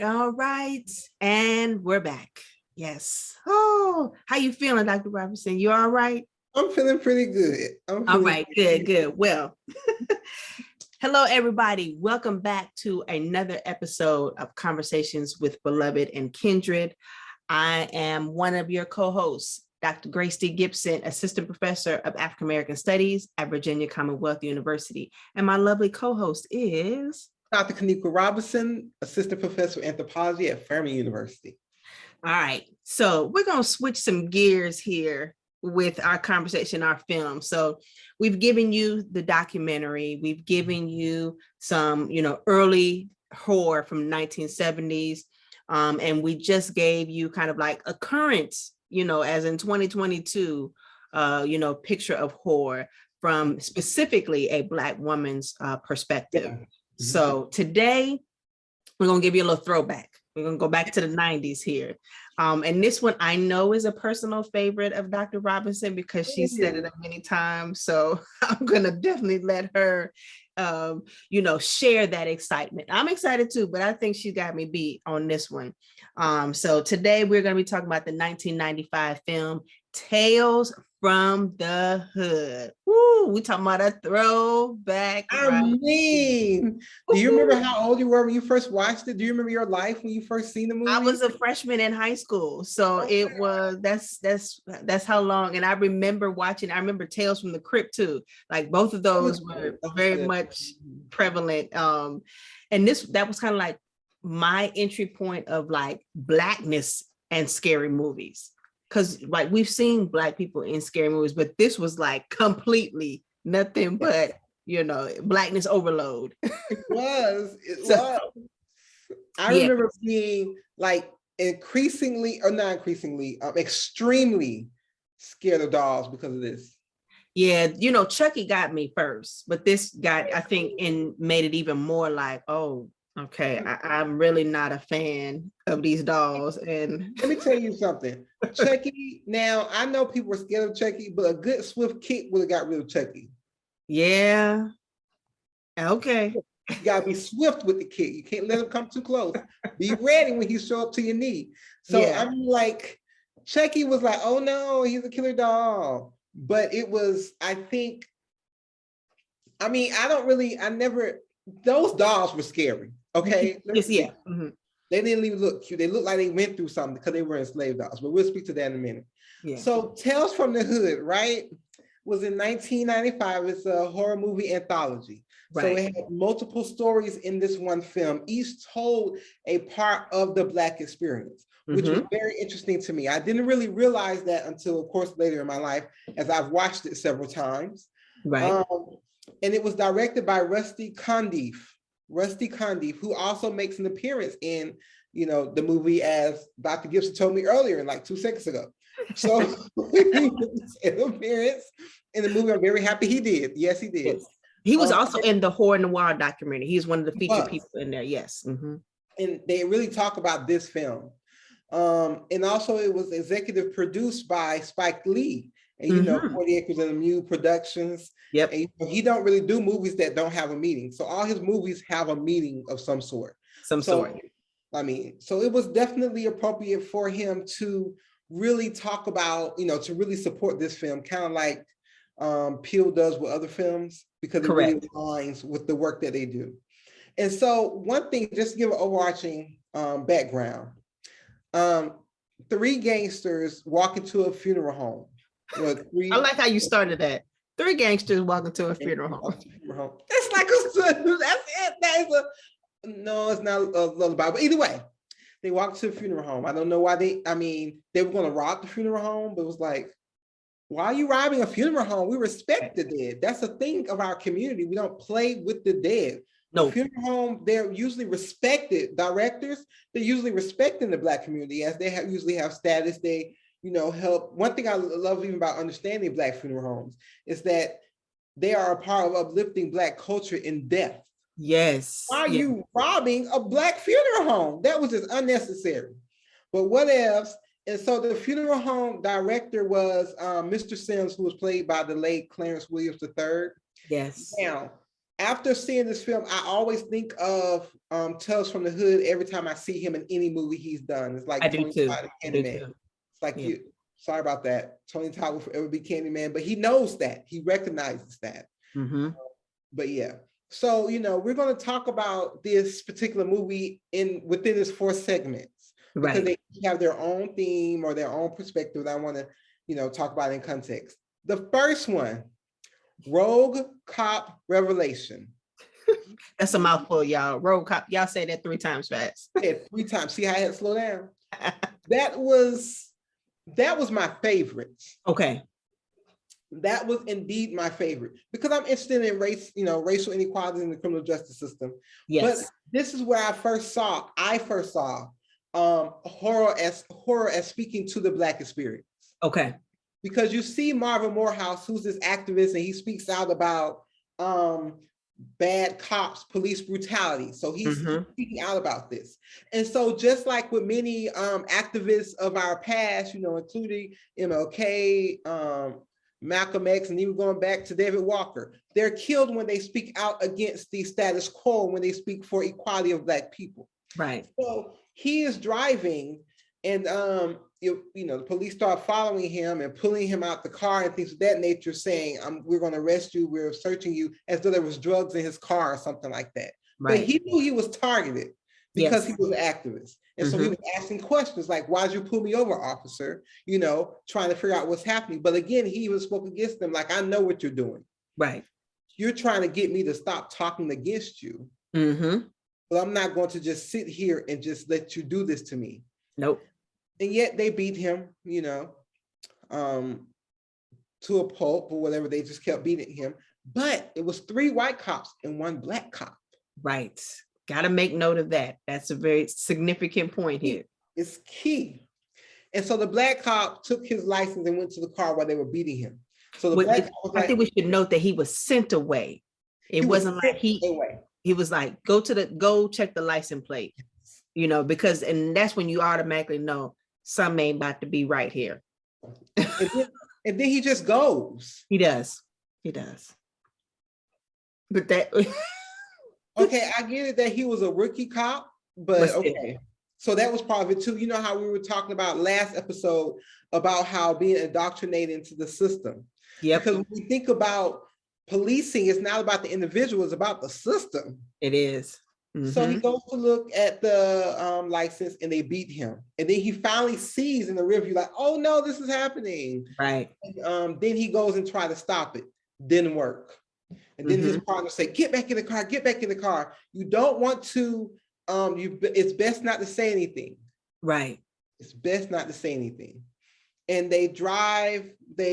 all right. And we're back. Yes. Oh, how you feeling, Dr. Robinson? You all right? I'm feeling pretty good. All right, good. Well, hello, everybody. Welcome back to another episode of Conversations with Beloved and Kindred. I am one of your co-hosts, Dr. Rusty Gipson, Assistant Professor of African American Studies at Virginia Commonwealth University. And my lovely co-host is Dr. Robinson, Assistant Professor of Anthropology at Furman University. All right, so we're going to switch some gears here with our conversation, our film. So we've given you the documentary, we've given you some, early horror from 1970s. And we just gave you kind of like a current, as in 2022, picture of horror from specifically a Black woman's perspective. Yeah. So today we're going to give you a little throwback. We're going to go back to the 90s here. And this one I know is a personal favorite of Dr. Robinson because she said it many times. So I'm going to definitely let her, share that excitement. I'm excited too, but I think she got me beat on this one. So today we're going to be talking about the 1995 film Tales from the Hood. Woo, we talking about a throwback. Do you remember how old you were when you first watched it? Do you remember your life when you first seen the movie? I was a freshman in high school, so it was that's how long. And I remember watching. I remember Tales from the Crypt too. Like both of those were very much prevalent. And that was kind of like my entry point of like Blackness and scary movies. Because like we've seen Black people in scary movies, but this was like completely nothing but, Blackness overload. It was. I remember being like extremely scared of dolls because of this. Yeah, Chucky got me first, but this got, I think, made it even more like, oh, okay, I'm really not a fan of these dolls. And let me tell you something. Chucky, now I know people were scared of Chucky, but a good swift kick would have got rid of Chucky. Yeah. Okay. You gotta be swift with the kick. You can't let him come too close. Be ready when he show up to your knee. So yeah. I'm like, Chucky was like, oh no, he's a killer doll. But it was, those dolls were scary. Okay. Yeah. Mm-hmm. They didn't even look cute. They looked like they went through something because they were enslaved dolls, but we'll speak to that in a minute. Yeah. So Tales from the Hood, right, was in 1995. It's a horror movie anthology. Right. So it had multiple stories in this one film, each told a part of the Black experience, which was very interesting to me. I didn't really realize that until, of course, later in my life, as I've watched it several times. Right. And it was directed by Rusty Cundieff, who also makes an appearance in, the movie, as Dr. Gipson told me earlier, like 2 seconds ago. So he was an appearance in the movie. I'm very happy he did. Yes, he did. Yes. He was also in the Horror Noir documentary. He's one of the featured people in there. Yes. Mm-hmm. And they really talk about this film. And also it was executive produced by Spike Lee. And 40 Acres and a Mule Productions. Yep. And he don't really do movies that don't have a meaning. So all his movies have a meaning of some sort. So it was definitely appropriate for him to really talk about, to really support this film, kind of like Peele does with other films, because it really aligns with the work that they do. And so one thing, just to give an overarching background, 3 gangsters walk into a funeral home. I like how you started that. 3 gangsters walking to a funeral home. That's like no, it's not a lullaby. But either way, they walk to a funeral home. I don't know why they were going to rob the funeral home, but it was like, why are you robbing a funeral home? We respect the dead. That's a thing of our community. We don't play with the dead. No. The funeral home, they're usually respected. Directors, they're usually respecting the Black community, as they usually have status. They help. One thing I love even about understanding Black funeral homes is that they are a part of uplifting Black culture in death. Yes. Why are you robbing a Black funeral home? That was just unnecessary. But what else? And so the funeral home director was Mr. Sims, who was played by the late Clarence Williams III. Yes. Now, after seeing this film, I always think of Tales from the Hood every time I see him in any movie he's done. It's like I do Tony too. Todd and Candyman. It's like you. Sorry about that. Tony Todd will forever be Candyman, but he knows that. He recognizes that. But yeah. So, we're going to talk about this particular movie within its 4 segments, because they have their own theme or their own perspective that I want to, talk about in context. The first one, Rogue Cop Revelation. That's a mouthful, y'all. Rogue Cop. Y'all say that 3 times fast. Yeah, 3 times. See how I had to slow down? That was my favorite. Okay. That was indeed my favorite, because I'm interested in race, racial inequality in the criminal justice system. Yes. But this is where I first saw horror as speaking to the Black experience. Okay. Because you see Marvin Morehouse, who's this activist, and he speaks out about bad cops, police brutality. So he's speaking out about this. And so just like with many activists of our past, including MLK, Malcolm X, and even going back to David Walker, they're killed when they speak out against the status quo, when they speak for equality of Black people. Right. So he is driving, and the police start following him and pulling him out the car and things of that nature, saying, "We're going to arrest you. We're searching you," as though there was drugs in his car or something like that. Right. But he knew he was targeted because he was an activist. And so he was asking questions like, "Why'd you pull me over, officer?" Trying to figure out what's happening. But again, he even spoke against them, like, "I know what you're doing. Right. You're trying to get me to stop talking against you. But I'm not going to just sit here and just let you do this to me." Nope. And yet they beat him, to a pulp or whatever. They just kept beating him. But it was 3 white cops and 1 Black cop. Right. Got to make note of that. That's a very significant point here. It's key. And so the Black cop took his license and went to the car while they were beating him. So the Black cop was like, I think we should note that he was sent away. It wasn't like he was like, go check the license plate, because, and that's when you automatically know something ain't about to be right here. And then he just goes. He does. But that okay, I get it that he was a rookie cop, but okay. So that was part of it too. You know how we were talking about last episode about how being indoctrinated into the system. Yeah. Because when we think about policing, it's not about the individual, it's about the system. It is. So he goes to look at the license, and they beat him. And then he finally sees in the rearview, like, "Oh no, this is happening." Right. And, then he goes and try to stop it. Didn't work. And then his partner say, "Get back in the car, get back in the car. You don't want to, it's best not to say anything." Right. It's best not to say anything. And they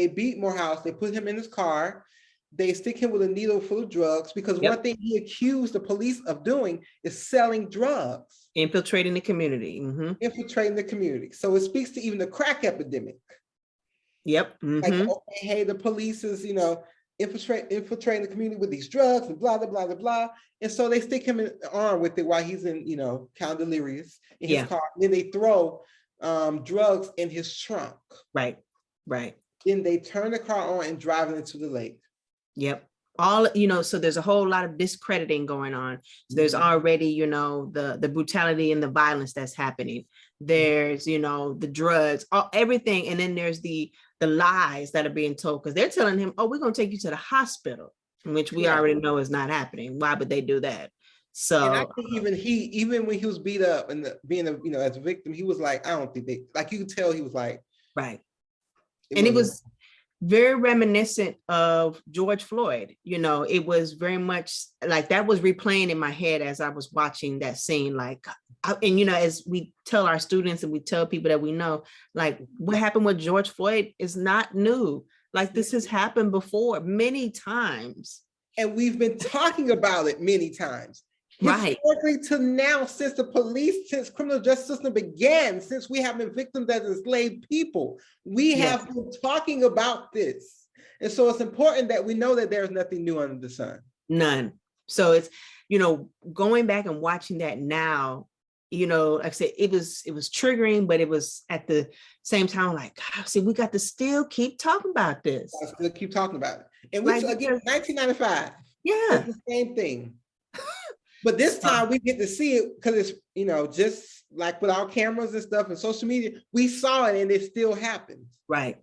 beat Morehouse, they put him in his car. They stick him with a needle full of drugs, because one thing he accused the police of doing is selling drugs. Infiltrating the community. Infiltrating the community. So it speaks to even the crack epidemic. Yep. Like, okay, hey, the police is, infiltrating the community with these drugs and blah, blah, blah, blah, blah. And so they stick him in the arm with it while he's in, kind of delirious in his car. And then they throw drugs in his trunk. Right. Then they turn the car on and drive it into the lake. Yep. All, so there's a whole lot of discrediting going on. So there's already, the brutality and the violence that's happening. There's, the drugs, everything. And then there's the lies that are being told, because they're telling him, "Oh, we're going to take you to the hospital," which we already know is not happening. Why would they do that? So, and I think even when he was beat up and being as a victim, he was like, I don't think they, like, you could tell he was like, right. It was very reminiscent of George Floyd. It was very much like that was replaying in my head as I was watching that scene. Like, and as we tell our students and we tell people that we know, like, what happened with George Floyd is not new. Like, this has happened before many times. And we've been talking about it many times. Right. Historically to now, since criminal justice system began, since we have been victims as enslaved people, we have been talking about this. And so it's important that we know that there's nothing new under the sun. None. So it's, going back and watching that now, like I said, it was triggering, but it was at the same time, like, God, see, we got to still keep talking about this. Still keep talking about it. And again, 1995. Yeah. It's the same thing. But this time we get to see it because it's, you know, just like with our cameras and stuff and social media, we saw it and it still happens. Right.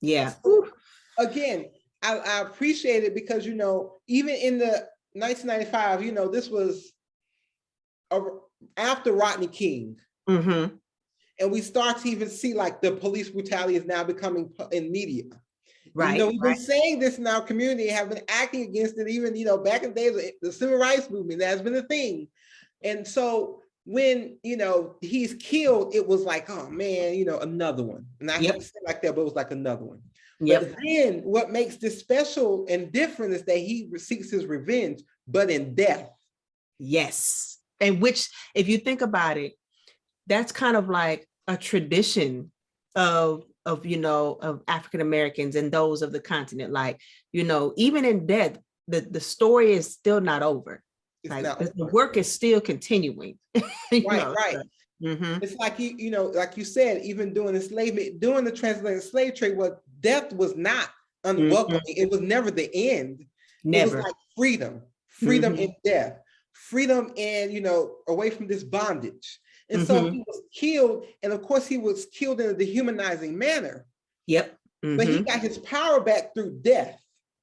Yeah. So, again, I appreciate it because, you know, even in the 1995, you know, this was after Rodney King. Mm-hmm. And we start to even see like the police brutality is now becoming in media. Right. You know, we've been saying this in our community, have been acting against it, even, you know, back in the days, the civil rights movement, that has been a thing. And so when, you know, he's killed, it was like, oh man, you know, another one. And I hate to say it like that, but it was like another one. But then what makes this special and different is that he seeks his revenge, but in death. Yes. And which, if you think about it, that's kind of like a tradition of you know, of African Americans and those of the continent. Like, you know, even in death, the story is still not over. Like the work is still continuing. Right. It's like, you know, like you said, even during enslavement, during the transatlantic slave trade, what death was not unwelcoming. It was never the end. Never. It was like freedom in death, freedom and, you know, away from this bondage. And so he was killed, and of course he was killed in a dehumanizing manner. But he got his power back through death.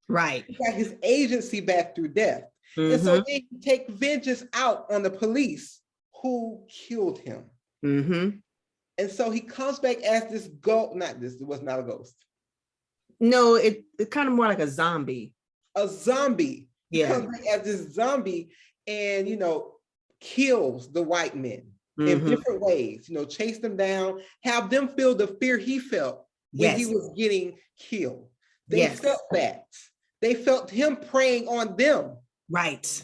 Right. He got his agency back through death. And so then he take vengeance out on the police who killed him. And so he comes back as this ghost, it was not a ghost. No, it's kind of more like a zombie. A zombie. He comes back as this zombie and, you know, kills the white men in different ways, you know, chase them down, have them feel the fear he felt when he was getting killed. They felt that. They felt him preying on them. Right.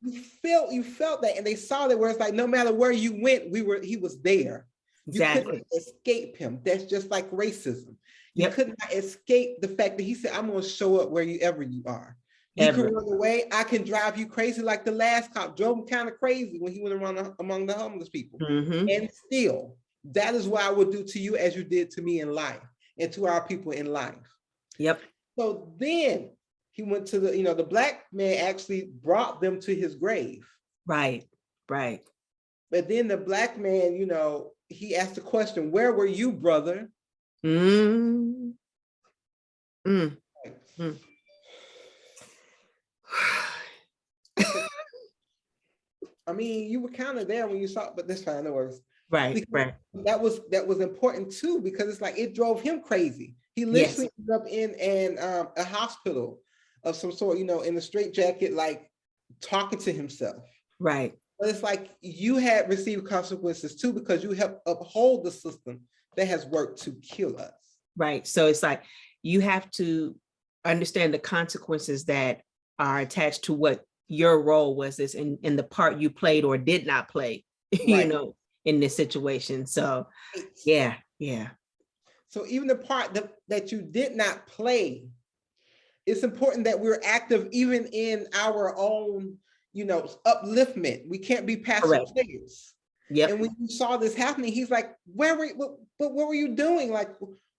You felt that, and they saw that, where it's like no matter where you went, he was there. Exactly. You couldn't escape him. That's just like racism. You could not escape the fact that he said, I'm going to show up wherever you are. You can run away. I can drive you crazy, like the last cop drove him kind of crazy when he went around among the homeless people. And still, that is what I will do to you as you did to me in life and to our people in life. So then he went to the, you know, the black man actually brought them to his grave. Right. But then the black man, you know, he asked the question, where were you, brother? I mean, you were kind of there when you saw it, but that's fine, no worries. Right. That was important too, because it's like it drove him crazy. He literally ended up in a hospital of some sort, you know, in a straitjacket, like talking to himself. Right. But it's like you had received consequences too, because you helped uphold the system that has worked to kill us. Right. So it's like you have to understand the consequences that are attached to what your role was in the part you played or did not play, you know, in this situation. So yeah. So even the part that you did not play, it's important that we're active even in our own, you know, upliftment. We can't be passive players. And when you saw this happening, he's like, what were you doing? Like,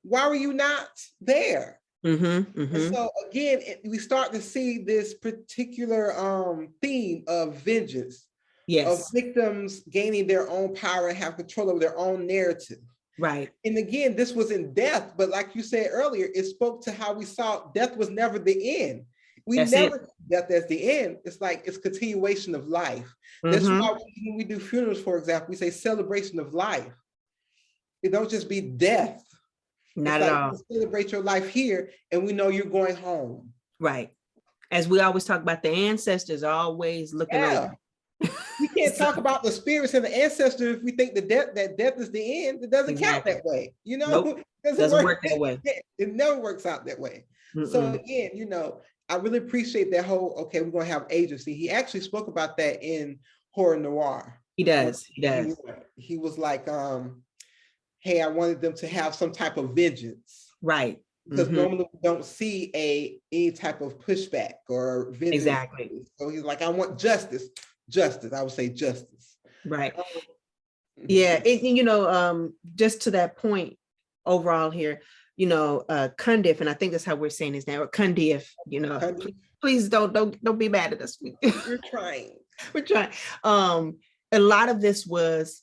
why were you not there? And so again, we start to see this particular theme of vengeance, of victims gaining their own power and have control over their own narrative. Right. And again, this was in death, but like you said earlier, it spoke to how we saw death was never the end. We never see death as the end. It's like it's continuation of life. That's why when we do funerals, for example, we say celebration of life. It don't just be death. Not at all. Celebrate your life here, and we know you're going home. Right. As we always talk about, the ancestors are always looking over. We can't talk about the spirits and the ancestors if we think that death is the end. It doesn't count that way. You know, it doesn't work that way. It never works out that way. So again, you know, I really appreciate that whole, okay, we're going to have agency. He actually spoke about that in Horror Noir. He does. He was like, hey, I wanted them to have some type of vengeance. Right. Because normally we don't see any type of pushback or vengeance. Exactly. So he's like, I want justice. I would say justice. Right. Yeah. And, you know, just to that point overall here, Cundieff, and I think that's how we're saying his name, or Cundieff, please don't be mad at us. We're trying. We're trying. A lot of this was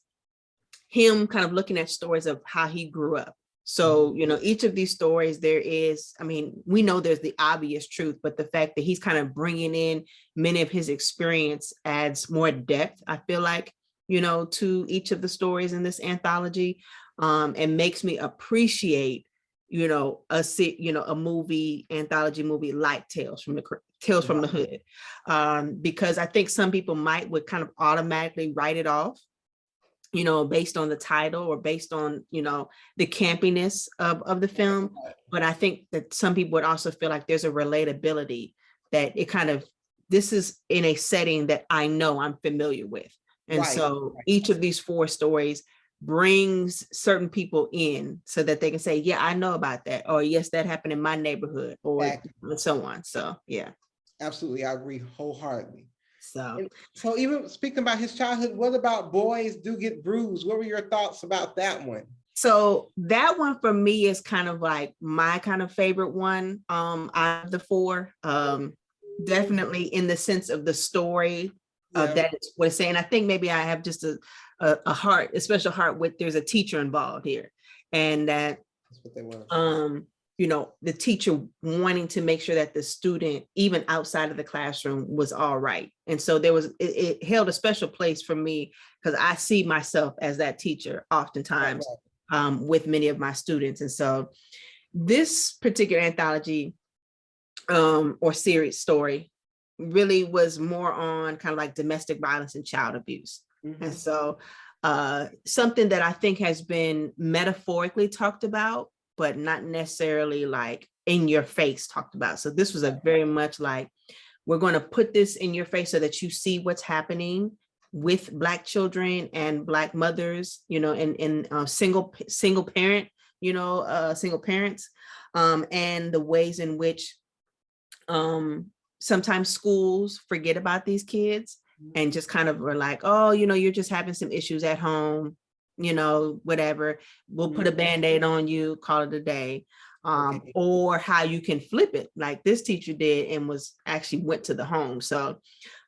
him kind of looking at stories of how he grew up. So, each of these stories, we know there's the obvious truth, but the fact that he's kind of bringing in many of his experience adds more depth, I feel like, to each of the stories in this anthology, and makes me appreciate, a movie, anthology movie like Tales from the Hood, because I think some people would kind of automatically write it off, based on the title or based on, the campiness of the film. But I think that some people would also feel like there's a relatability, that this is in a setting that I know I'm familiar with. And each of these 4 stories brings certain people in so that they can say, yeah, I know about that, or yes, that happened in my neighborhood, or and so on. So, yeah. Absolutely. I agree wholeheartedly. So even speaking about his childhood, what about Boys Do Get Bruised? What were your thoughts about that one? So that one for me is kind of like my kind of favorite one out of the 4. Definitely in the sense of the story that it's what it's saying. I think maybe I have just a special heart with there's a teacher involved here, and that's what they want. The teacher wanting to make sure that the student, even outside of the classroom, was all right. And so it held a special place for me, because I see myself as that teacher oftentimes with many of my students. And so this particular anthology or series story really was more on kind of like domestic violence and child abuse. Mm-hmm. And so something that I think has been metaphorically talked about, but not necessarily like in your face talked about. So this was a very much like, we're going to put this in your face so that you see what's happening with Black children and Black mothers, and single parent, single parents, and the ways in which sometimes schools forget about these kids and just kind of are like, oh, you're just having some issues at home, whatever, we'll put a Band-Aid on you, call it a day. Or how you can flip it like this teacher did and went to the home. So,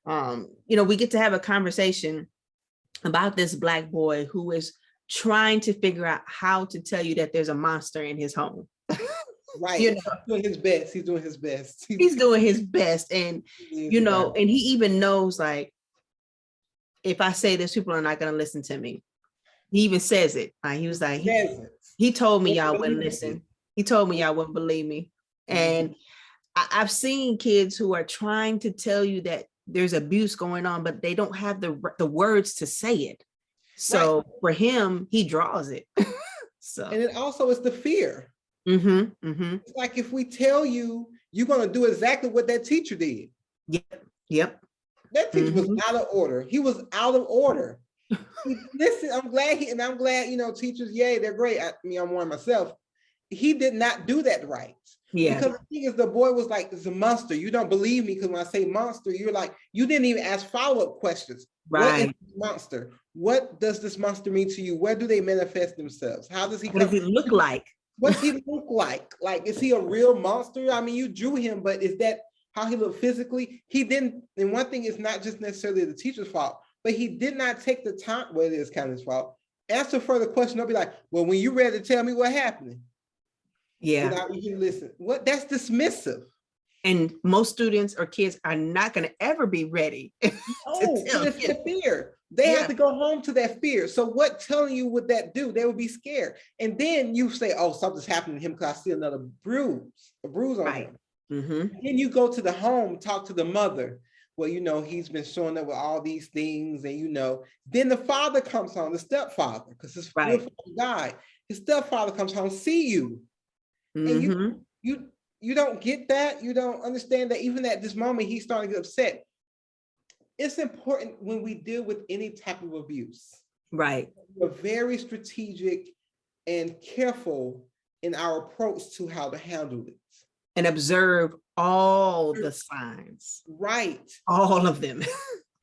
we get to have a conversation about this Black boy who is trying to figure out how to tell you that there's a monster in his home. Right. He's doing his best. He's doing his best. He's doing his best. And, and he even knows, like, if I say this, people are not going to listen to me. He even says it. He was like, he told me y'all wouldn't listen. He told me y'all wouldn't believe me. And I've seen kids who are trying to tell you that there's abuse going on, but they don't have the words to say it. So for him, he draws it. And it also is the fear. It's like, if we tell you, you're going to do exactly what that teacher did. Yep. That teacher was out of order. He was out of order. Listen, I'm glad, teachers, yay, they're great. I'm one myself. He did not do that right. Yeah. Because the thing is, the boy was like, it's a monster. You don't believe me because when I say monster, you're like, you didn't even ask follow-up questions. Right. What is this monster? What does this monster mean to you? Where do they manifest themselves? How does he What does he look like? What's he look like? Like, is he a real monster? I mean, you drew him, but is that how he looked physically? He didn't, and one thing is not just necessarily the teacher's fault, but he did not take the time, well, it is kind of his fault. Answer further question, they'll be like, well, when you ready to tell me what happened. Yeah. Without you listen. What? That's dismissive. And most students or kids are not going to ever be ready. It's the fear. They have to go home to that fear. So what telling you would that do? They would be scared. And then you say, oh, something's happening to him because I see another bruise on him. Then you go to the home, talk to the mother. Well, he's been showing up with all these things, and then the father comes home, the stepfather, because his real father died. His stepfather comes home, see you. And you don't get that. You don't understand that even at this moment, he's starting to get upset. It's important when we deal with any type of abuse. Right. We're very strategic and careful in our approach to how to handle it. And observe all the signs. Right. All of them.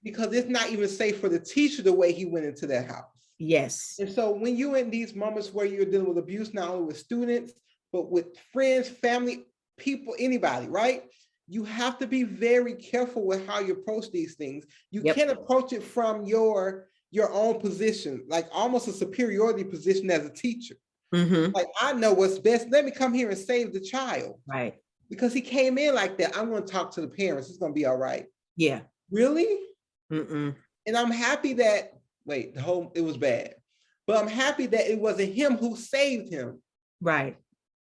Because it's not even safe for the teacher the way he went into that house. Yes. And so when you're in these moments where you're dealing with abuse, not only with students, but with friends, family, people, anybody, right? You have to be very careful with how you approach these things. You can't approach it from your own position, like almost a superiority position as a teacher. Like, I know what's best. Let me come here and save the child. Right. Because he came in like that. I'm going to talk to the parents. It's going to be all right. Yeah. Really? And I'm happy that, it was bad. But I'm happy that it wasn't him who saved him. Right.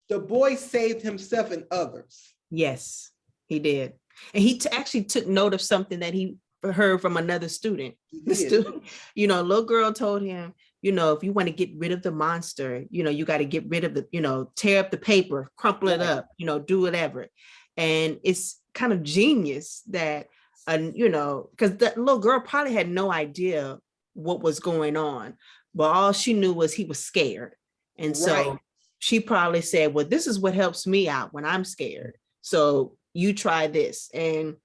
The boy saved himself and others. Yes, he did. And he actually took note of something that he heard from another student. The student, you know, a little girl told him, you know, if you want to get rid of the monster, you know, you got to get rid of the, you know, tear up the paper, crumple it up, you know, do whatever. And it's kind of genius that, you know, because the little girl probably had no idea what was going on, but all she knew was he was scared. And so she probably said, well, this is what helps me out when I'm scared. So you try this. And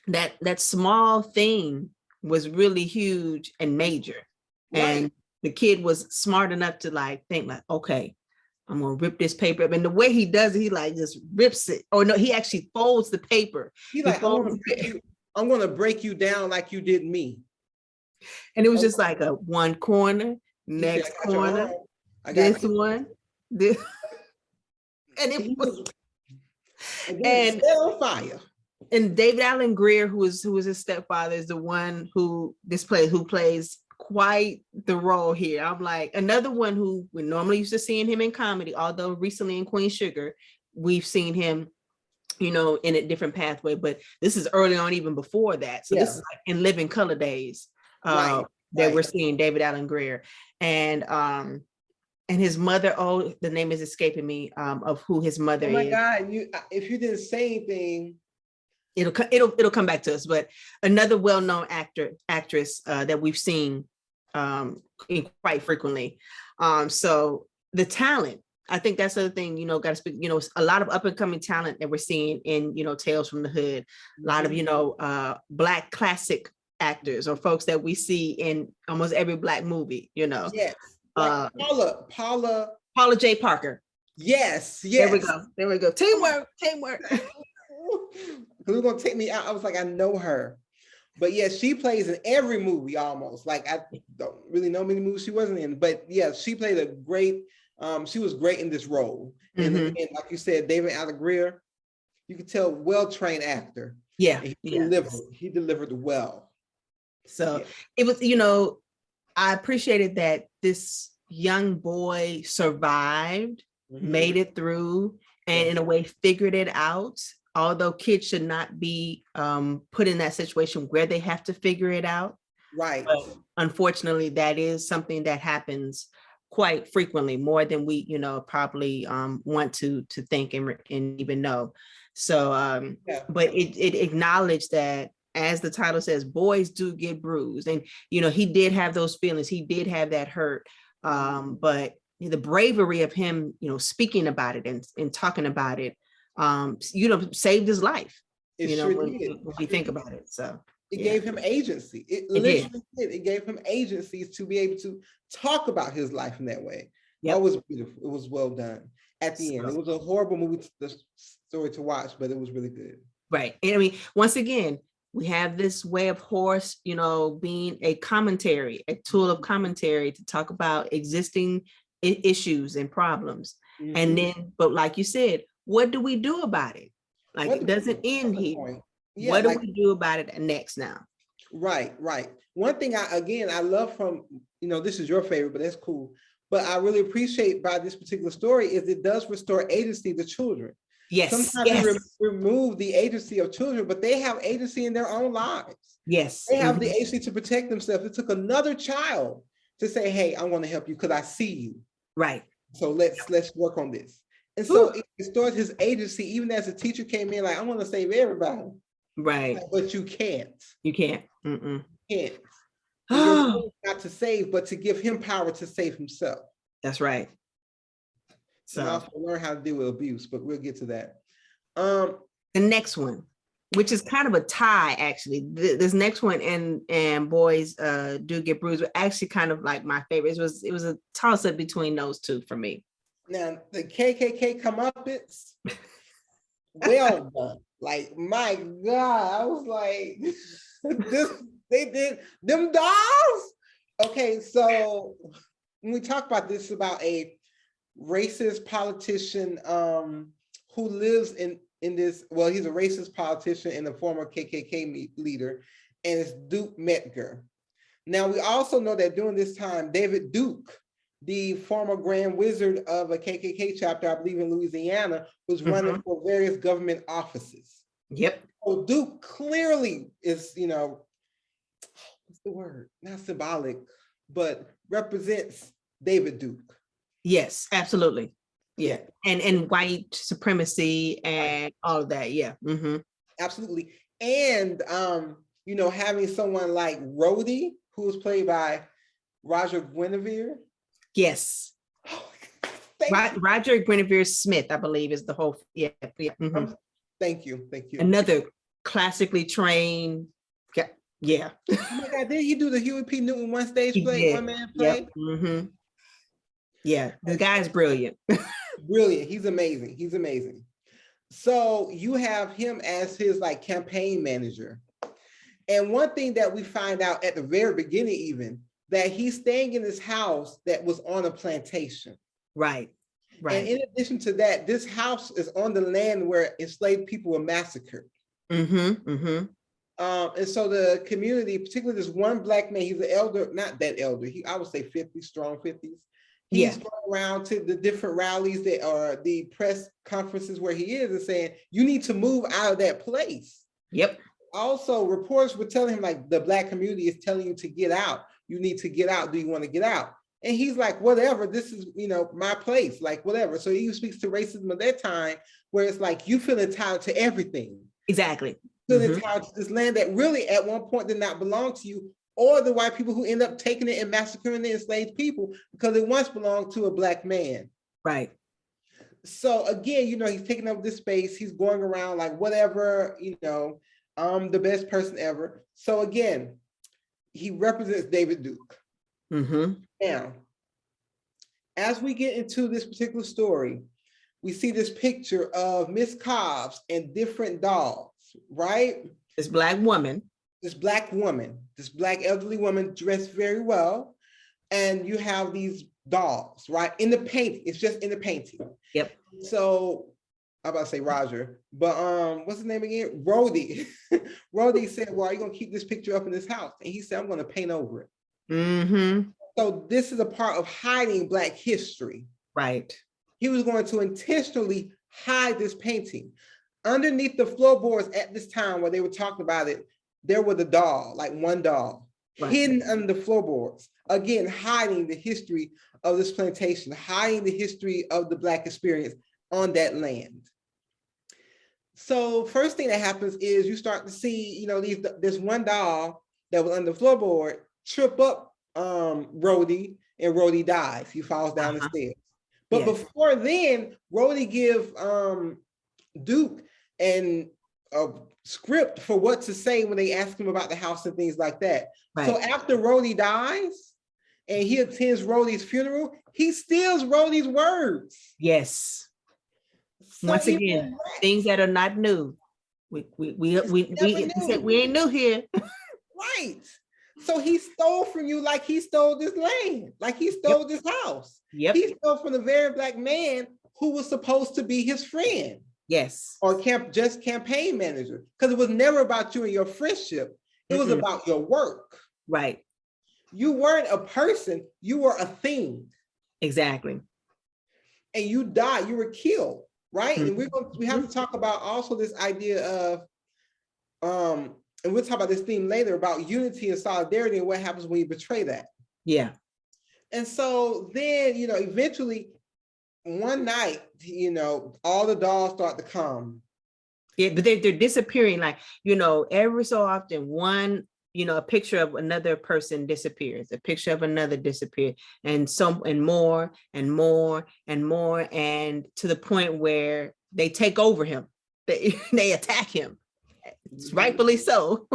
that small thing was really huge and major. And the kid was smart enough to like think like, okay, I'm gonna rip this paper up. And the way he does it, he like just rips it. Oh no, he actually folds the paper. He's like, I'm gonna break you down like you did me. And it was just like a one corner, next corner, this one, this, and it was and on fire. And David Allen Greer, who was his stepfather, is the one who plays quite the role here. I'm like, another one who we normally used to seeing him in comedy, although recently in Queen Sugar, we've seen him, you know, in a different pathway, but this is early on, even before that. So this is like in Living Color Days that we're seeing David Allen Greer. And his mother, the name is escaping me of who his mother is. Oh my God, if you didn't say anything, it'll come back to us. But another well-known actress that we've seen quite frequently. So the talent, I think that's the other thing, you know, got to speak, you know, a lot of up and coming talent that we're seeing in, you know, Tales from the Hood, a lot of, you know, Black classic actors or folks that we see in almost every Black movie, you know. Yes. Like Paula J. Parker. Yes. There we go. Teamwork. Who's gonna take me out? I was like, I know her. But yeah, she plays in every movie almost. Like, I don't really know many movies she wasn't in. But yeah, she played a great, she was great in this role. And again, like you said, David Allen Greer, you could tell, well-trained actor. Yeah. He delivered well. So it was, you know, I appreciated that this young boy survived, made it through, and in a way figured it out. Although kids should not be put in that situation where they have to figure it out. Right. But unfortunately, that is something that happens quite frequently, more than we, you know, probably want to think and even know. So, but it acknowledged that, as the title says, boys do get bruised. And, you know, he did have those feelings. He did have that hurt. But the bravery of him, you know, speaking about it and talking about it, you know, saved his life. When we think about it. So it gave him agency. It literally did. It gave him agency to be able to talk about his life in that way. That was beautiful. It was well done. At the end, it was a horrible movie, the story to watch, but it was really good. Right. And I mean, once again, we have this way of horror, you know, being a commentary, a tool of commentary to talk about existing issues and problems. And then, but like you said, what do we do about it? Like, it doesn't end here. Yeah, what do we do about it next now? Right. One thing I love from, you know, this is your favorite, but that's cool. But I really appreciate by this particular story is it does restore agency to children. Yes. Sometimes we remove the agency of children, but they have agency in their own lives. Yes. They have the agency to protect themselves. It took another child to say, hey, I want to help you because I see you. Right. So let's work on this. And so it restored his agency, even as the teacher came in, like, I want to save everybody. Right. Like, but you can't. You can't. You can't. Not to save, but to give him power to save himself. That's right. So and also learn how to deal with abuse, but we'll get to that. The next one, which is kind of a tie, actually. This next one and Boys Do Get Bruised were actually kind of like my favorites. It was a toss-up between those two for me. Now the KKK comeuppance, well done. Like, my God, I was like, this, they did them dolls. Okay, so when we talk about this, about a racist politician who lives in this, well, he's a racist politician and a former KKK leader, and it's Duke Metger. Now, we also know that during this time, David Duke, the former Grand Wizard of a KKK chapter, I believe in Louisiana, was running for various government offices. Yep. So Duke clearly is, what's the word? Not symbolic, but represents David Duke. Yes, absolutely. Yeah. And white supremacy and all of that. Yeah. Absolutely. And, having someone like Rhodey, who was played by Roger Guinevere. Yes. Roger Guinevere Smith, I believe, is the whole. Yeah. Thank you. Another classically trained. Yeah. Oh my God, did he do the Huey P. Newton one stage play, one man play? Yep. Yeah, the guy's brilliant. Brilliant. He's amazing. So you have him as his campaign manager. And one thing that we find out at the very beginning, even, that he's staying in this house that was on a plantation. Right. And in addition to that, this house is on the land where enslaved people were massacred. And so the community, particularly this one Black man, he's an elder, not that elder, I would say 50, strong 50s. He's going around to the different rallies that are the press conferences where he is and saying, you need to move out of that place. Yep. Also, reporters were telling him, the Black community is telling you to get out. You need to get out. Do you want to get out? And he's like, whatever, this is, my place, whatever. So he speaks to racism at that time, where it's you feel entitled to everything. Exactly. Feel entitled to this land that really at one point did not belong to you, or the white people who end up taking it and massacring the enslaved people because it once belonged to a Black man. Right. So again, he's taking up this space. He's going around whatever, I'm the best person ever. So again, he represents David Duke. Now, as we get into this particular story, we see this picture of Miss Cobbs and different dolls, right? This Black woman, this Black elderly woman dressed very well. And you have these dolls, right? In the painting, it's just in the painting. Yep. So I'm about to say Roger, but what's his name again? Rhodey. Rhodey said, well, are you gonna keep this picture up in this house? And he said, I'm gonna paint over it. So this is a part of hiding Black history. Right. He was going to intentionally hide this painting. Underneath the floorboards at this time where they were talking about it, there was a doll, one doll, hidden under the floorboards. Again, hiding the history of this plantation, hiding the history of the Black experience on that land. So first thing that happens is you start to see, this one doll that was under the floorboard trip up Rhodey, and Rhodey dies. He falls down the stairs. But before then, Rhodey give Duke a script for what to say when they ask him about the house and things like that. Right. So after Rhodey dies and he attends Rhodey's funeral, he steals Rhodey's words. Yes. So once again, things that are not new. We said we ain't new here. Right. So he stole from you like he stole this land, like he stole this house. Yep. He stole from the very Black man who was supposed to be his friend. Yes. Or just campaign manager. Because it was never about you and your friendship. It was about your work. Right. You weren't a person, you were a thing. Exactly. And you died, you were killed, right? And we have to talk about also this idea of and we'll talk about this theme later about unity and solidarity and what happens when you betray that. Yeah. And so then, eventually one night, all the dolls start to come. Yeah, but they're disappearing. Every so often one, a picture of another person disappears, a picture of another disappears, and more and more and more, and to the point where they take over him. They attack him. It's rightfully so.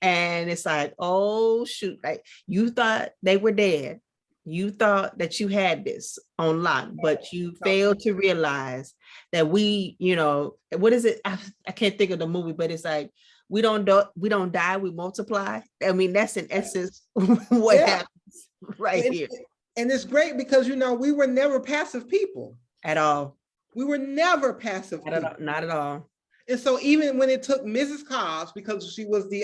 And it's oh shoot, you thought they were dead, You thought that you had this on lock, but you failed to realize that we, what is it? I can't think of the movie, but it's like, we don't die, we multiply. I mean, that's in essence what happens right here. And it's great because, we were never passive people. At all. We were never passive people. Not at all. And so even when it took Mrs. Cobbs, because she was the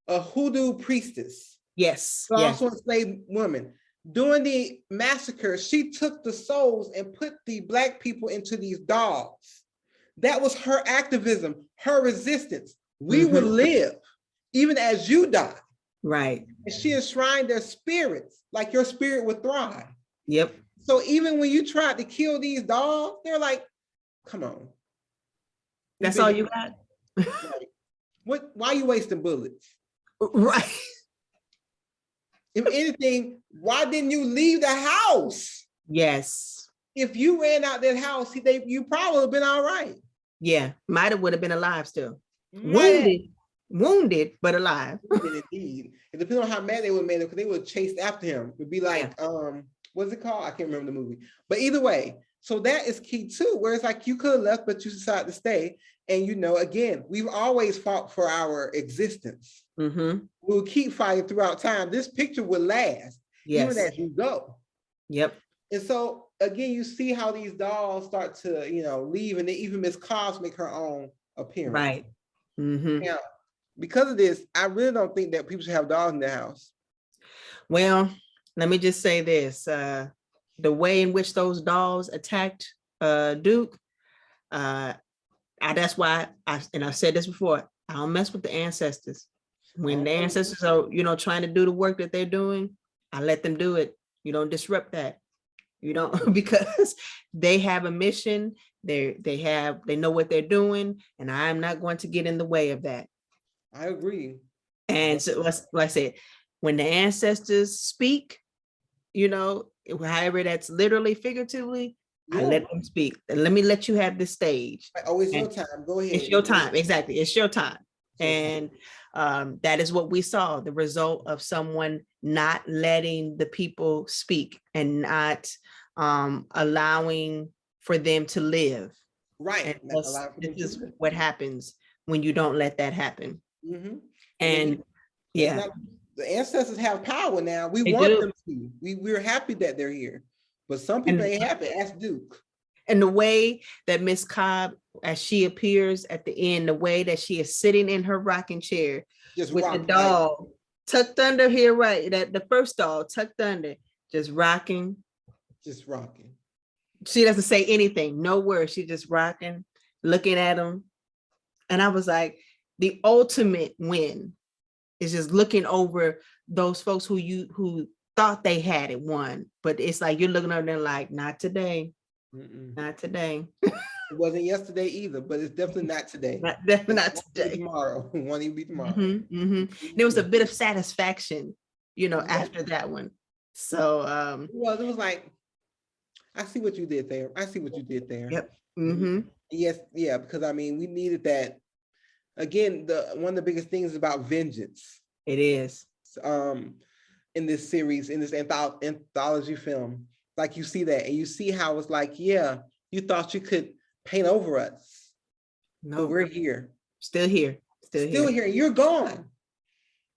a hoodoo priestess. Yes. But also a enslaved woman. During the massacre, she took the souls and put the Black people into these dolls. That was her activism, her resistance. We would live even as you die. Right. And she enshrined their spirits, like your spirit would thrive. Yep. So even when you tried to kill these dolls, they're like, come on. That's all you got? Why are you wasting bullets? Right. If anything, why didn't you leave the house? Yes. If you ran out that house, you probably would have been all right. Yeah, would have been alive still. Wounded, but alive. Indeed. It depends on how mad they would have made him, because they would have chased after him. It'd be like, what's it called? I can't remember the movie. But either way, so that is key too, where it's like you could have left, but you decided to stay. And again, we've always fought for our existence. We'll keep fighting throughout time. This picture will last, even as you go. Yep. And so again, you see how these dolls start to, leave, and they even Miss Cobbs make her own appearance. Right. Now, because of this, I really don't think that people should have dolls in their house. Well, let me just say this: the way in which those dolls attacked Duke, that's why I've said this before. I don't mess with the ancestors. When the ancestors are, trying to do the work that they're doing, I let them do it. You don't disrupt that. You don't, because they have a mission. They know what they're doing, and I'm not going to get in the way of that. I agree. And so, like I said, when the ancestors speak, however that's literally, figuratively, I let them speak. And let me let you have this stage. Oh, it's your time. Go ahead. It's your time. Exactly. It's your time. And that is what we saw, the result of someone not letting the people speak and not allowing for them to live. Right. This is what happens when you don't let that happen. And the ancestors have power now. We want them to. We're happy that they're here. But some people ain't happy. Ask Duke. And the way that Miss Cobb, as she appears at the end, the way that she is sitting in her rocking chair just with the doll tucked under here, right? That the first doll tucked under, just rocking. She doesn't say anything, no words. She's just rocking, looking at him. And I was like, the ultimate win is just looking over those folks who thought they had it won, but it's like you're looking over there like, not today. Not today. It wasn't yesterday either, but it's definitely not today. Definitely not today. Tomorrow. Won't even be tomorrow. There was a bit of satisfaction, after that one. So well, it was like, I see what you did there. Yep. Yes, yeah, because I mean, we needed that. Again, one of the biggest things about vengeance. It is. In this series, in this anthology film, like you see that, and you see how it's like, yeah, you thought you could paint over us. No, but we're here. Still here. Still here. You're gone.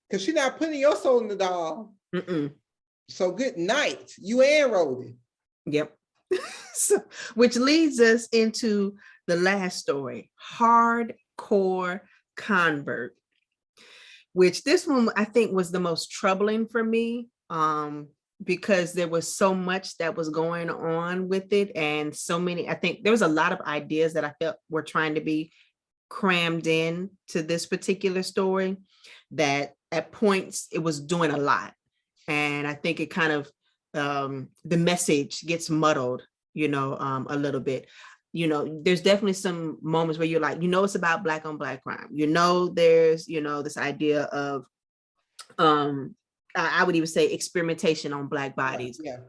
Because she's not putting your soul in the doll. So good night. You and Rhodey. Yep. So, which leads us into the last story, Hardcore Convert, which this one I think was the most troubling for me, because there was so much that was going on with it, and so many, I think there was a lot of ideas that I felt were trying to be crammed in to this particular story, that at points it was doing a lot. And I think it kind of, the message gets muddled, a little bit. There's definitely some moments where you're like, it's about Black on Black crime. There's, this idea of, I would even say experimentation on Black bodies. Yeah.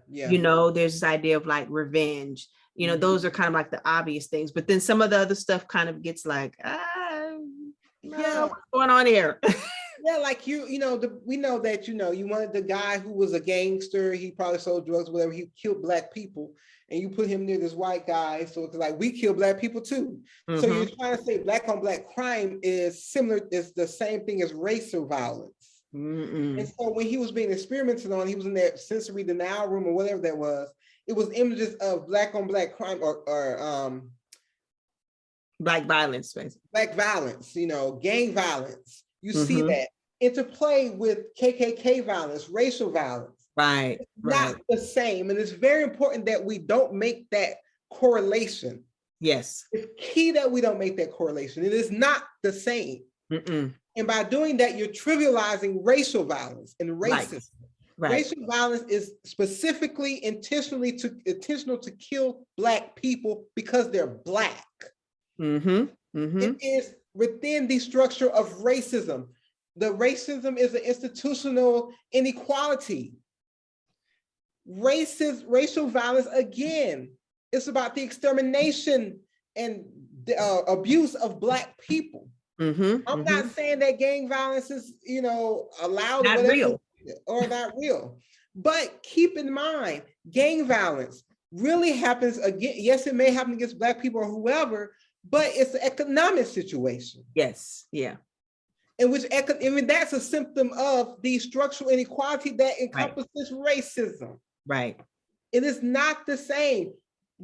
There's this idea of like revenge. Those are kind of like the obvious things. But then some of the other stuff kind of gets like, what's going on here? Yeah, like we know that you wanted the guy who was a gangster. He probably sold drugs, whatever. He killed black people, and you put him near this white guy. So it's like we kill black people too. So you're trying to say black on black crime is similar, is the same thing as racial violence. And so when he was being experimented on, he was in that sensory denial room or whatever that was. It was images of black on black crime or black violence, basically. Black violence, gang violence. You see that interplay with KKK violence, racial violence. Right. It's not the same. And it's very important that we don't make that correlation. Yes. It's key that we don't make that correlation. It is not the same. And by doing that, you're trivializing racial violence and racism. Right. Racial violence is specifically intentional to kill black people because they're black. It is within the structure of racism. The racism is an institutional inequality. Racial violence, again, it's about the extermination and the abuse of black people. I'm not saying that gang violence is, allowed not real. Or not real. But keep in mind, gang violence really happens again. Yes, it may happen against black people or whoever, but it's an economic situation. Yes, yeah. In which that's a symptom of the structural inequality that encompasses racism. Right. It is not the same.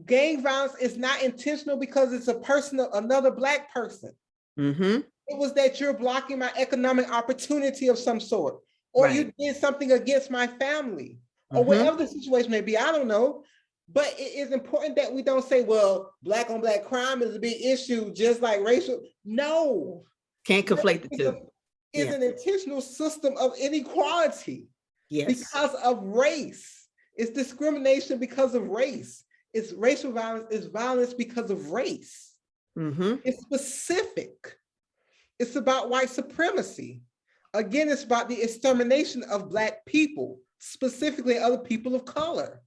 Gang violence is not intentional because it's a person, another black person. It was that you're blocking my economic opportunity of some sort, or you did something against my family, or whatever the situation may be. I don't know. But it is important that we don't say, well, black on black crime is a big issue, just like racial. No. Can't conflate the two. It's an intentional system of inequality because of race. It's discrimination because of race. It's racial violence, it's violence because of race. It's specific. It's about white supremacy. Again, it's about the extermination of black people, specifically other people of color.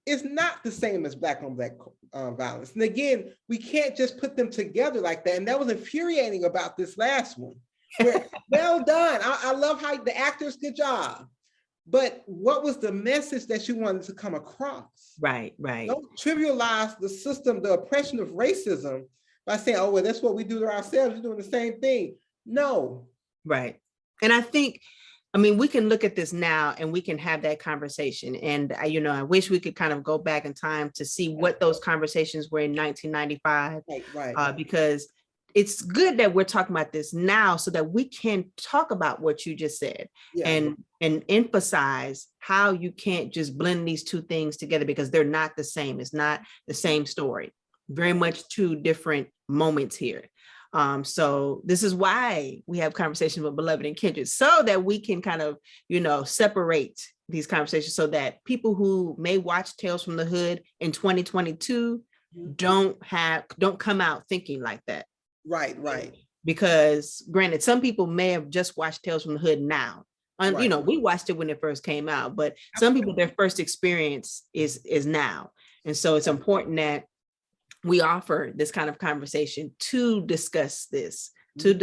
It's not the same as black on black violence. And again, we can't just put them together like that. And that was infuriating about this last one. Well done. I love how the actors, good job. But what was the message that you wanted to come across? Right. Don't trivialize the system, the oppression of racism by saying, oh, well, that's what we do to ourselves. You're doing the same thing. No. Right. And I think, we can look at this now and we can have that conversation. And, I wish we could kind of go back in time to see what those conversations were in 1995, because it's good that we're talking about this now so that we can talk about what you just said and emphasize how you can't just blend these two things together because they're not the same. It's not the same story. Very much two different moments here. So this is why we have conversations with Beloved and Kindred, so that we can kind of, separate these conversations so that people who may watch Tales from the Hood in 2022 don't come out thinking like that. Right. Because granted, some people may have just watched Tales from the Hood now. We watched it when it first came out, but some people, their first experience is now. And so it's important that we offer this kind of conversation to discuss this, no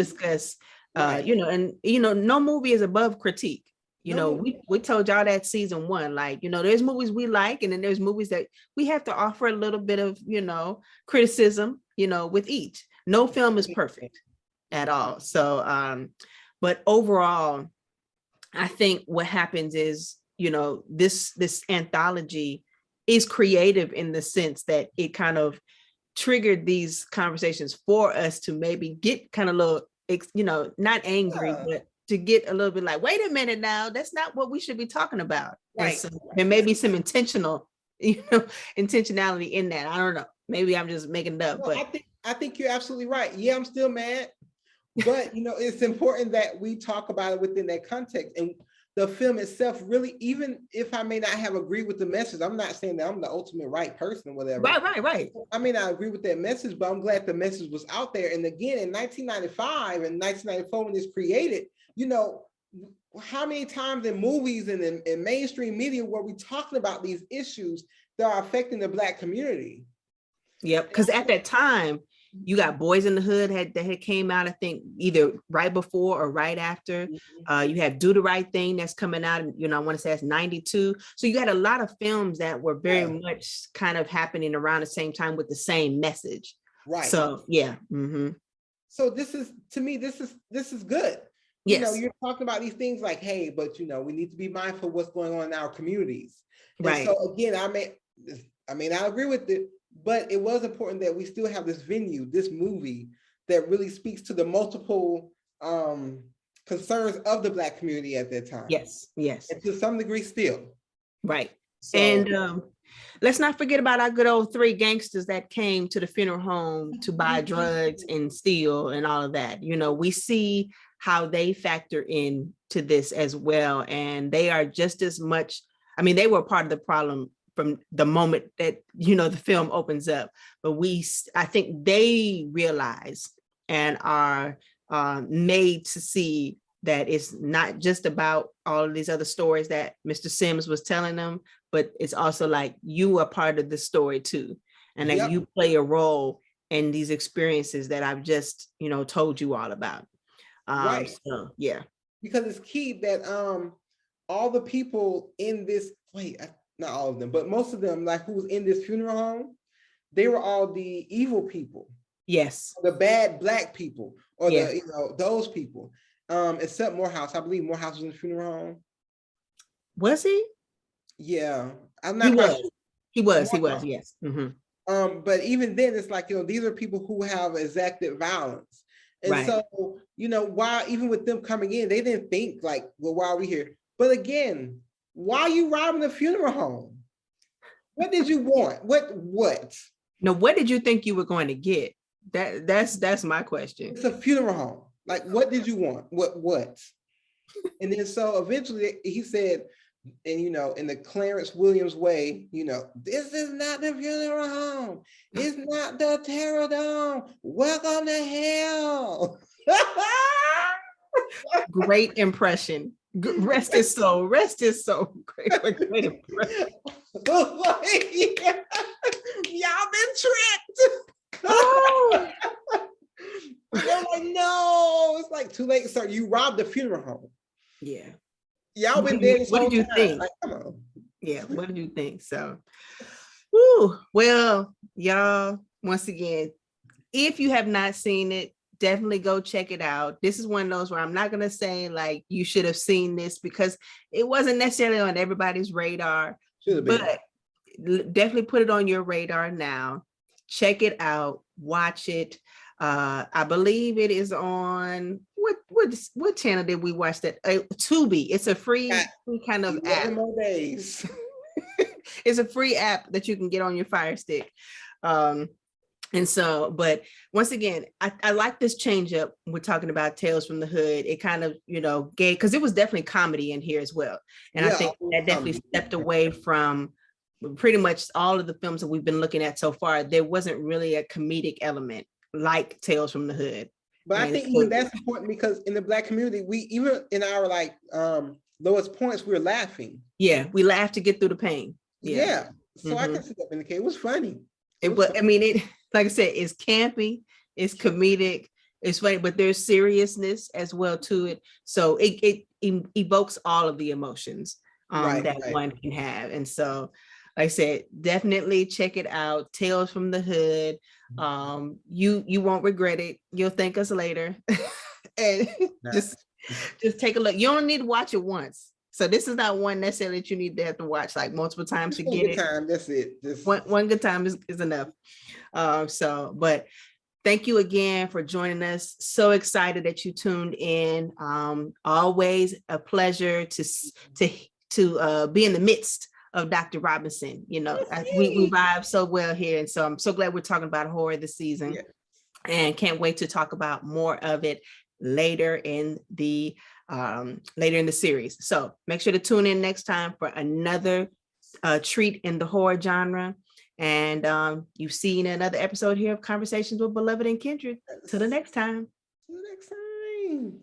movie is above critique. We told y'all that season 1, there's movies we like, and then there's movies that we have to offer a little bit of, criticism, with each. No film is perfect at all. So, but overall, I think what happens is, this anthology is creative in the sense that it kind of triggered these conversations for us to maybe get kind of a little, not angry, but to get a little bit like, wait a minute now, that's not what we should be talking about. Right. So there may be some intentionality in that. I don't know. Maybe I'm just making it up. No, but I think you're absolutely right. Yeah, I'm still mad. But it's important that we talk about it within that context. And the film itself, really, even if I may not have agreed with the message, I'm not saying that I'm the ultimate right person or whatever. Right. I may not agree with that message, but I'm glad the message was out there. And again, in 1995 and 1994, when it's created, how many times in movies and in mainstream media were we talking about these issues that are affecting the Black community? Yep, because at that time, You got Boys in the Hood that had came out, I think, either right before or right after. You have Do the Right Thing that's coming out, I want to say it's 92. So you had a lot of films that were very much kind of happening around the same time with the same message. Right. So yeah. Mm-hmm. So this is, to me, this is good. Yes. You're talking about these things like, hey, but we need to be mindful of what's going on in our communities. And right. so again, I agree with it, but it was important that we still have this venue, this movie that really speaks to the multiple concerns of the Black community at that time. Yes, yes. And to some degree still. Right. So, and let's not forget about our good old three gangsters that came to the funeral home to buy drugs and steal and all of that. We see how they factor in to this as well. And they are just as much, they were part of the problem from the moment that, the film opens up, but I think they realize and are made to see that it's not just about all of these other stories that Mr. Sims was telling them, but it's also like you are part of the story too. And that you play a role in these experiences that I've just, told you all about. Right. So, yeah. Because it's key that all the people in this, not all of them, but most of them, like who was in this funeral home, they were all the evil people. Yes. The bad Black people, or those people. Except Morehouse. I believe Morehouse was in the funeral home. Was he? Yeah. I'm not quite sure. He was, yes. Mm-hmm. But even then, it's like, these are people who have exacted violence. And so, why, even with them coming in, they didn't think like, well, why are we here? But again, why are you robbing the funeral home? What did you want? What? No, what did you think you were going to get? That's my question. It's a funeral home. Like, what did you want? What? And then so eventually he said, and in the Clarence Williams way, this is not the funeral home. It's not the Terror Dome. Welcome to hell. Great impression. Rest his soul. Rest his soul. Great impression. Y'all been tricked. Oh. They're like, no, it's like too late, sir. You robbed the funeral home. Yeah. Y'all been there. What did you think? Like, come on. Yeah, what did you think? So, well, y'all, once again, if you have not seen it, definitely go check it out. This is one of those where I'm not going to say like you should have seen this because it wasn't necessarily on everybody's radar, but definitely put it on your radar now. Check it out, watch it. I believe it is on what channel did we watch that? Tubi. It's a free kind of app. More days. It's a free app that you can get on your Fire Stick. And so, but once again, I like this change up. We're talking about Tales from the Hood. It kind of, gave, because it was definitely comedy in here as well. And I think that definitely stepped away from pretty much all of the films that we've been looking at so far. There wasn't really a comedic element like Tales from the Hood. But I think even that's important because in the Black community, we even in our lowest points, we're laughing. Yeah, we laugh to get through the pain. Yeah. So I can see that in the case. It was funny. It like I said, it's campy, it's comedic, it's funny, but there's seriousness as well to it. So it evokes all of the emotions one can have. And so, like I said, definitely check it out. Tales from the Hood. You won't regret it. You'll thank us later. And just take a look. You only need to watch it once. So this is not one necessarily that you need to have to watch like multiple times to get it. Time, that's it. One good time is enough. But thank you again for joining us. So excited that you tuned in. Always a pleasure to be in the midst of Dr. Robinson. We vibe so well here. And so I'm so glad we're talking about horror this season and can't wait to talk about more of it later in the series. So make sure to tune in next time for another treat in the horror genre. And you've seen another episode here of Conversations with Beloved and Kindred. Till the next time. Till the next time.